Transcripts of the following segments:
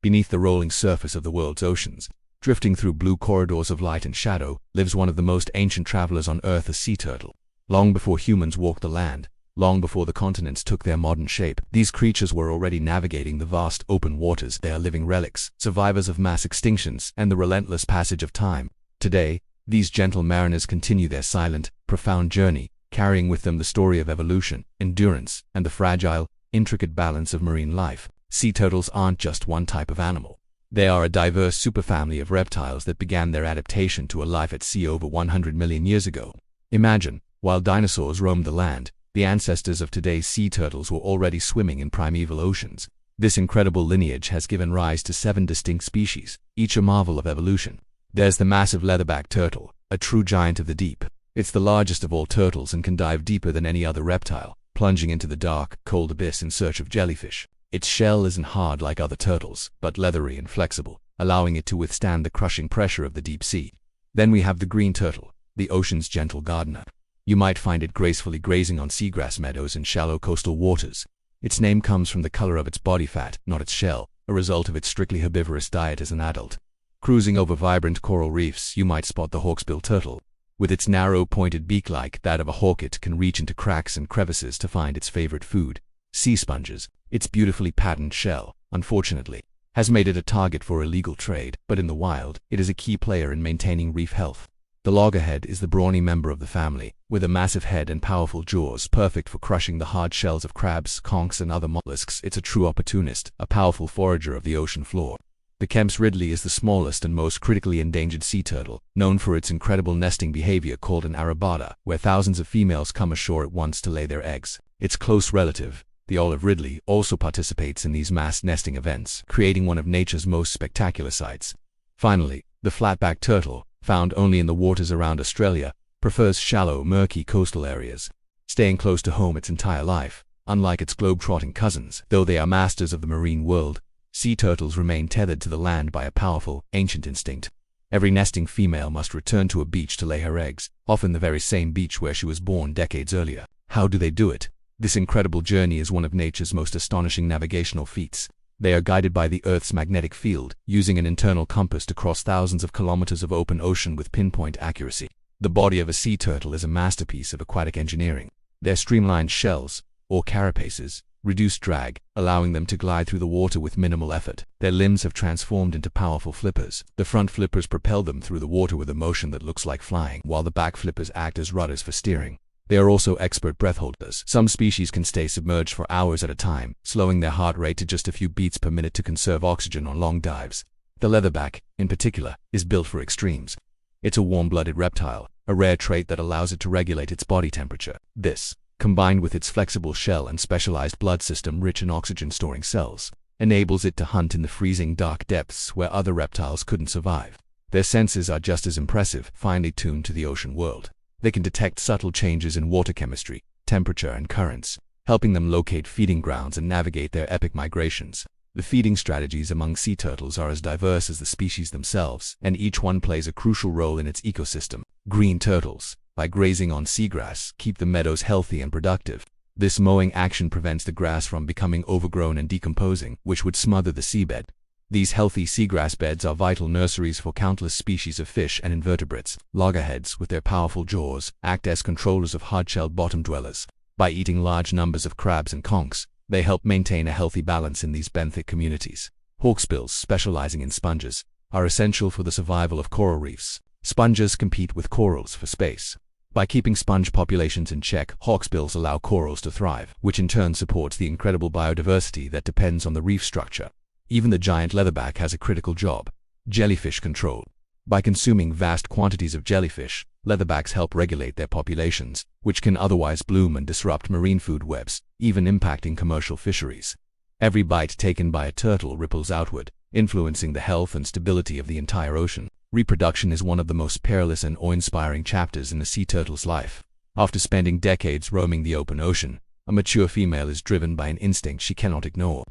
Beneath the rolling surface of the world's oceans, drifting through blue corridors of light and shadow, lives one of the most ancient travelers on Earth, a sea turtle. Long before humans walked the land, long before the continents took their modern shape, these creatures were already navigating the vast open waters. They are living relics, survivors of mass extinctions and the relentless passage of time. Today, these gentle mariners continue their silent, profound journey, carrying with them the story of evolution, endurance, and the fragile, intricate balance of marine life. Sea turtles aren't just one type of animal. They are a diverse superfamily of reptiles that began their adaptation to a life at sea over 100 million years ago. Imagine, while dinosaurs roamed the land, the ancestors of today's sea turtles were already swimming in primeval oceans. This incredible lineage has given rise to 7 distinct species, each a marvel of evolution. There's the massive leatherback turtle, a true giant of the deep. It's the largest of all turtles and can dive deeper than any other reptile, plunging into the dark, cold abyss in search of jellyfish. Its shell isn't hard like other turtles, but leathery and flexible, allowing it to withstand the crushing pressure of the deep sea. Then we have the green turtle, the ocean's gentle gardener. You might find it gracefully grazing on seagrass meadows in shallow coastal waters. Its name comes from the color of its body fat, not its shell, a result of its strictly herbivorous diet as an adult. Cruising over vibrant coral reefs, you might spot the hawksbill turtle. With its narrow, pointed beak like that of a hawk, it can reach into cracks and crevices to find its favorite food, sea sponges. Its beautifully patterned shell, unfortunately, has made it a target for illegal trade, but in the wild, it is a key player in maintaining reef health. The loggerhead is the brawny member of the family, with a massive head and powerful jaws, perfect for crushing the hard shells of crabs, conchs, and other mollusks. It's a true opportunist, a powerful forager of the ocean floor. The Kemp's Ridley is the smallest and most critically endangered sea turtle, known for its incredible nesting behavior called an arrabada, where thousands of females come ashore at once to lay their eggs. Its close relative, the olive ridley, also participates in these mass nesting events, creating one of nature's most spectacular sights. Finally, the flatback turtle, found only in the waters around Australia, prefers shallow, murky coastal areas, staying close to home its entire life. Unlike its globe-trotting cousins, though they are masters of the marine world, sea turtles remain tethered to the land by a powerful, ancient instinct. Every nesting female must return to a beach to lay her eggs, often the very same beach where she was born decades earlier. How do they do it? This incredible journey is one of nature's most astonishing navigational feats. They are guided by the Earth's magnetic field, using an internal compass to cross thousands of kilometers of open ocean with pinpoint accuracy. The body of a sea turtle is a masterpiece of aquatic engineering. Their streamlined shells, or carapaces, reduce drag, allowing them to glide through the water with minimal effort. Their limbs have transformed into powerful flippers. The front flippers propel them through the water with a motion that looks like flying, while the back flippers act as rudders for steering. They are also expert breath holders. Some species can stay submerged for hours at a time, slowing their heart rate to just a few beats per minute to conserve oxygen on long dives. The leatherback, in particular, is built for extremes. It's a warm-blooded reptile, a rare trait that allows it to regulate its body temperature. This, combined with its flexible shell and specialized blood system rich in oxygen-storing cells, enables it to hunt in the freezing dark depths where other reptiles couldn't survive. Their senses are just as impressive, finely tuned to the ocean world. They can detect subtle changes in water chemistry, temperature, and currents, helping them locate feeding grounds and navigate their epic migrations. The feeding strategies among sea turtles are as diverse as the species themselves, and each one plays a crucial role in its ecosystem. Green turtles, by grazing on seagrass, keep the meadows healthy and productive. This mowing action prevents the grass from becoming overgrown and decomposing, which would smother the seabed. These healthy seagrass beds are vital nurseries for countless species of fish and invertebrates. Loggerheads, with their powerful jaws, act as controllers of hard-shelled bottom dwellers. By eating large numbers of crabs and conchs, they help maintain a healthy balance in these benthic communities. Hawksbills, specializing in sponges, are essential for the survival of coral reefs. Sponges compete with corals for space. By keeping sponge populations in check, hawksbills allow corals to thrive, which in turn supports the incredible biodiversity that depends on the reef structure. Even the giant leatherback has a critical job: jellyfish control. By consuming vast quantities of jellyfish, leatherbacks help regulate their populations, which can otherwise bloom and disrupt marine food webs, even impacting commercial fisheries. Every bite taken by a turtle ripples outward, influencing the health and stability of the entire ocean. Reproduction is one of the most perilous and awe-inspiring chapters in a sea turtle's life. After spending decades roaming the open ocean, a mature female is driven by an instinct she cannot ignore.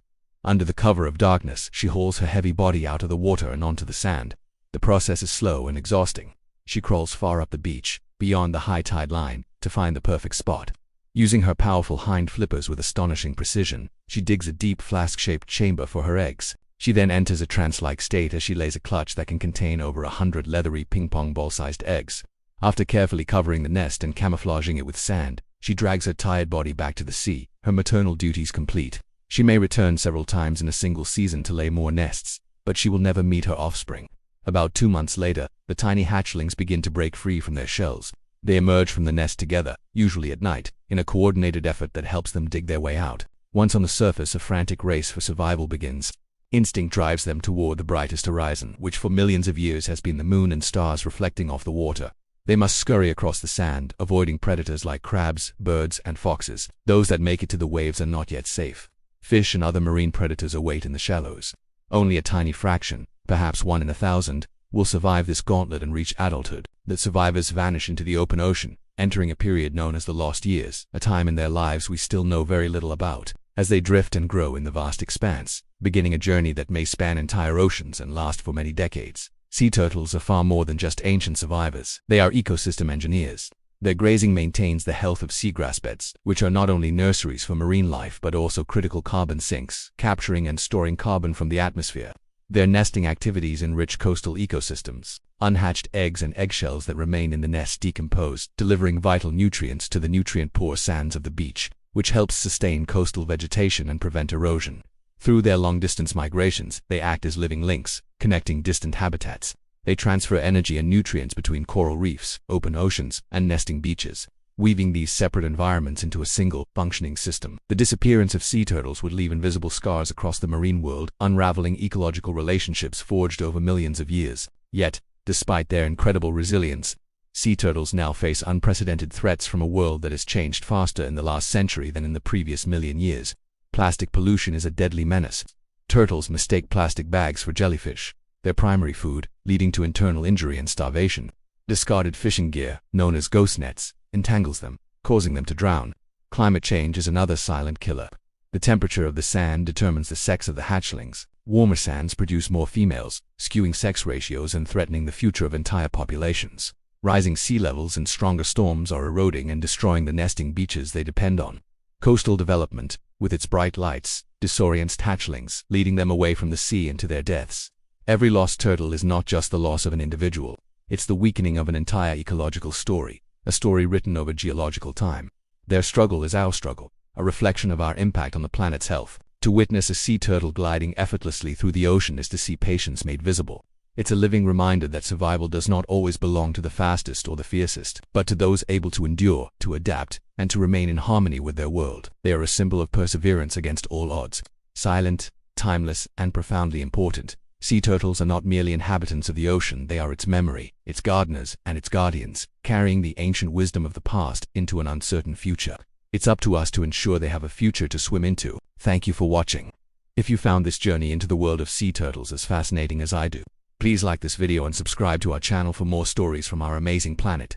Under the cover of darkness, she hauls her heavy body out of the water and onto the sand. The process is slow and exhausting. She crawls far up the beach, beyond the high tide line, to find the perfect spot. Using her powerful hind flippers with astonishing precision, she digs a deep flask-shaped chamber for her eggs. She then enters a trance-like state as she lays a clutch that can contain over 100 leathery ping-pong ball-sized eggs. After carefully covering the nest and camouflaging it with sand, she drags her tired body back to the sea, her maternal duties complete. She may return several times in a single season to lay more nests, but she will never meet her offspring. About 2 months later, the tiny hatchlings begin to break free from their shells. They emerge from the nest together, usually at night, in a coordinated effort that helps them dig their way out. Once on the surface, a frantic race for survival begins. Instinct drives them toward the brightest horizon, which for millions of years has been the moon and stars reflecting off the water. They must scurry across the sand, avoiding predators like crabs, birds, and foxes. Those that make it to the waves are not yet safe. Fish and other marine predators await in the shallows. Only a tiny fraction, perhaps 1 in 1,000, will survive this gauntlet and reach adulthood. The survivors vanish into the open ocean, entering a period known as the lost years, a time in their lives we still know very little about, as they drift and grow in the vast expanse, beginning a journey that may span entire oceans and last for many decades. Sea turtles are far more than just ancient survivors. They are ecosystem engineers. Their grazing maintains the health of seagrass beds, which are not only nurseries for marine life but also critical carbon sinks, capturing and storing carbon from the atmosphere. Their nesting activities enrich coastal ecosystems. Unhatched eggs and eggshells that remain in the nest decompose, delivering vital nutrients to the nutrient-poor sands of the beach, which helps sustain coastal vegetation and prevent erosion. Through their long-distance migrations, they act as living links, connecting distant habitats. They transfer energy and nutrients between coral reefs, open oceans, and nesting beaches, weaving these separate environments into a single, functioning system. The disappearance of sea turtles would leave invisible scars across the marine world, unraveling ecological relationships forged over millions of years. Yet, despite their incredible resilience, sea turtles now face unprecedented threats from a world that has changed faster in the last century than in the previous million years. Plastic pollution is a deadly menace. Turtles mistake plastic bags for jellyfish, their primary food, leading to internal injury and starvation. Discarded fishing gear, known as ghost nets, entangles them, causing them to drown. Climate change is another silent killer. The temperature of the sand determines the sex of the hatchlings. Warmer sands produce more females, skewing sex ratios and threatening the future of entire populations. Rising sea levels and stronger storms are eroding and destroying the nesting beaches they depend on. Coastal development, with its bright lights, disorients hatchlings, leading them away from the sea and to their deaths. Every lost turtle is not just the loss of an individual, it's the weakening of an entire ecological story, a story written over geological time. Their struggle is our struggle, a reflection of our impact on the planet's health. To witness a sea turtle gliding effortlessly through the ocean is to see patience made visible. It's a living reminder that survival does not always belong to the fastest or the fiercest, but to those able to endure, to adapt, and to remain in harmony with their world. They are a symbol of perseverance against all odds. Silent, timeless, and profoundly important, sea turtles are not merely inhabitants of the ocean, they are its memory, its gardeners, and its guardians, carrying the ancient wisdom of the past into an uncertain future. It's up to us to ensure they have a future to swim into. Thank you for watching. If you found this journey into the world of sea turtles as fascinating as I do, please like this video and subscribe to our channel for more stories from our amazing planet.